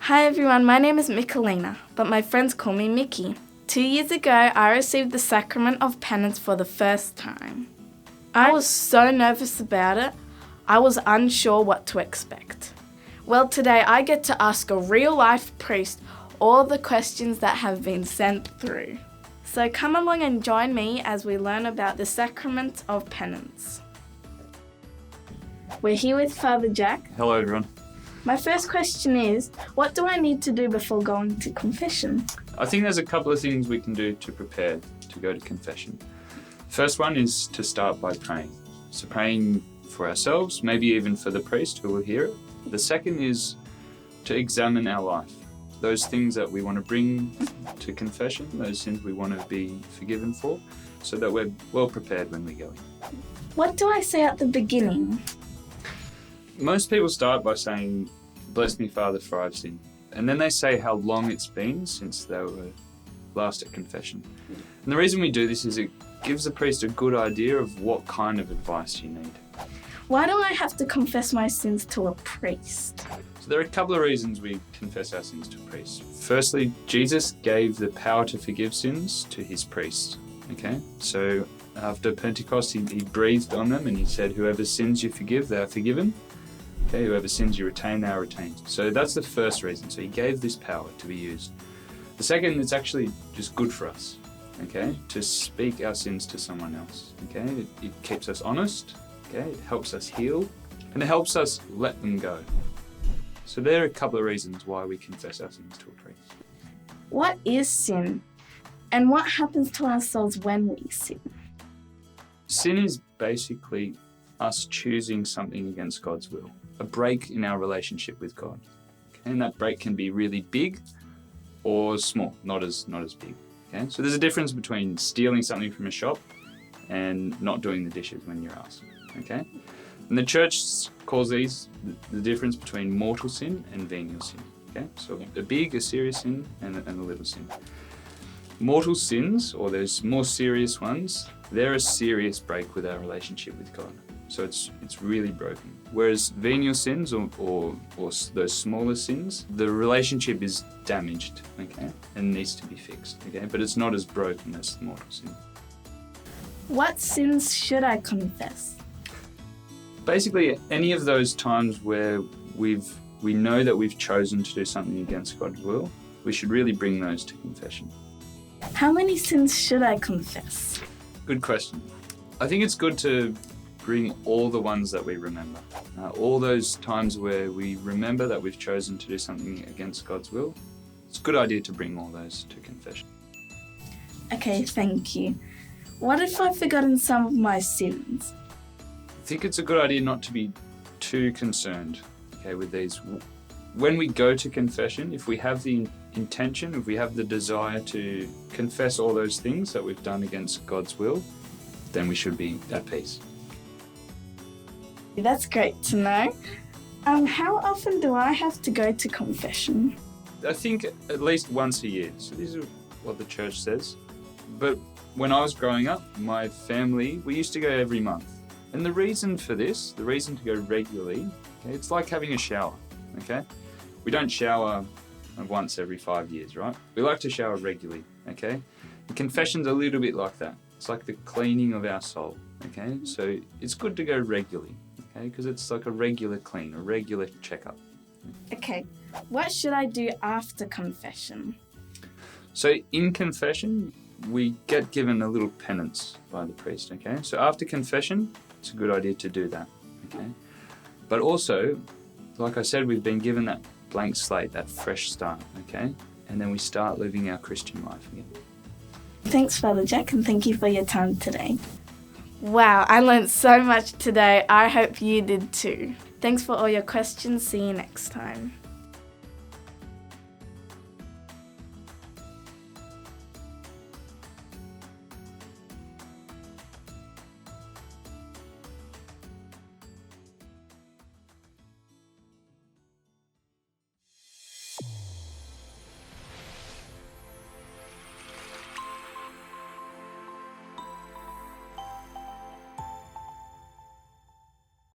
Hi everyone, my name is Michelina, but my friends call me Mickey. 2 years ago, I received the Sacrament of Penance for the first time. I was so nervous about it, I was unsure what to expect. Well, today I get to ask a real-life priest all the questions that have been sent through. So come along and join me as we learn about the Sacrament of Penance. We're here with Father Jack. Hello everyone. My first question is, what do I need to do before going to confession? I think there's a couple of things we can do to prepare to go to confession. First one is to start by praying. So praying for ourselves, maybe even for the priest who will hear it. The second is to examine our life. Those things that we want to bring to confession, those sins we want to be forgiven for, so that we're well prepared when we go in. What do I say at the beginning? Most people start by saying, "Bless me, Father, for I've sinned." And then they say how long it's been since they were last at confession. And the reason we do this is it gives the priest a good idea of what kind of advice you need. Why do I have to confess my sins to a priest? So there are a couple of reasons we confess our sins to a priest. Firstly, Jesus gave the power to forgive sins to his priests. Okay, so after Pentecost, he breathed on them and he said, "Whoever sins you forgive, they are forgiven. Okay, whoever sins you retain, they are retained." So that's the first reason. So he gave this power to be used. The second, it's actually just good for us, okay, to speak our sins to someone else. Okay, it keeps us honest. Okay, it helps us heal, and it helps us let them go. So there are a couple of reasons why we confess our sins to a priest. What is sin? And what happens to our souls when we sin? Sin is basically us choosing something against God's will, a break in our relationship with God. Okay? And that break can be really big or small, not as big. Okay? So there's a difference between stealing something from a shop and not doing the dishes when you're asked. Okay? And the church calls these the difference between mortal sin and venial sin. Okay? So a big, a serious sin, and a little sin. Mortal sins, or those more serious ones, they're a serious break with our relationship with God. So it's really broken. Whereas venial sins or those smaller sins, the relationship is damaged, okay, and needs to be fixed, okay, but it's not as broken as the mortal sin. What sins should I confess? Basically, any of those times where we know that we've chosen to do something against God's will, we should really bring those to confession. How many sins should I confess? Good question. I think it's good to bring all the ones that we remember. All those times where we remember that we've chosen to do something against God's will, it's a good idea to bring all those to confession. Okay, thank you. What if I've forgotten some of my sins? I think it's a good idea not to be too concerned, okay, with these. When we go to confession, if we have the intention, if we have the desire to confess all those things that we've done against God's will, then we should be at peace. That's great to know. How often do I have to go to confession? I think at least once a year. So these are what the church says. But when I was growing up, my family, we used to go every month. And the reason for this, the reason to go regularly, okay, it's like having a shower, okay? We don't shower once every 5 years, right? We like to shower regularly, okay? And confession's a little bit like that. It's like the cleaning of our soul, okay? So it's good to go regularly, okay? Because it's like a regular clean, a regular checkup. Okay, what should I do after confession? So in confession, we get given a little penance by the priest, okay? So after confession, it's a good idea to do that, okay? But also, like I said, we've been given that blank slate, that fresh start, okay? And then we start living our Christian life again. Thanks, Father Jack, and thank you for your time today. Wow, I learned so much today. I hope you did too. Thanks for all your questions. See you next time.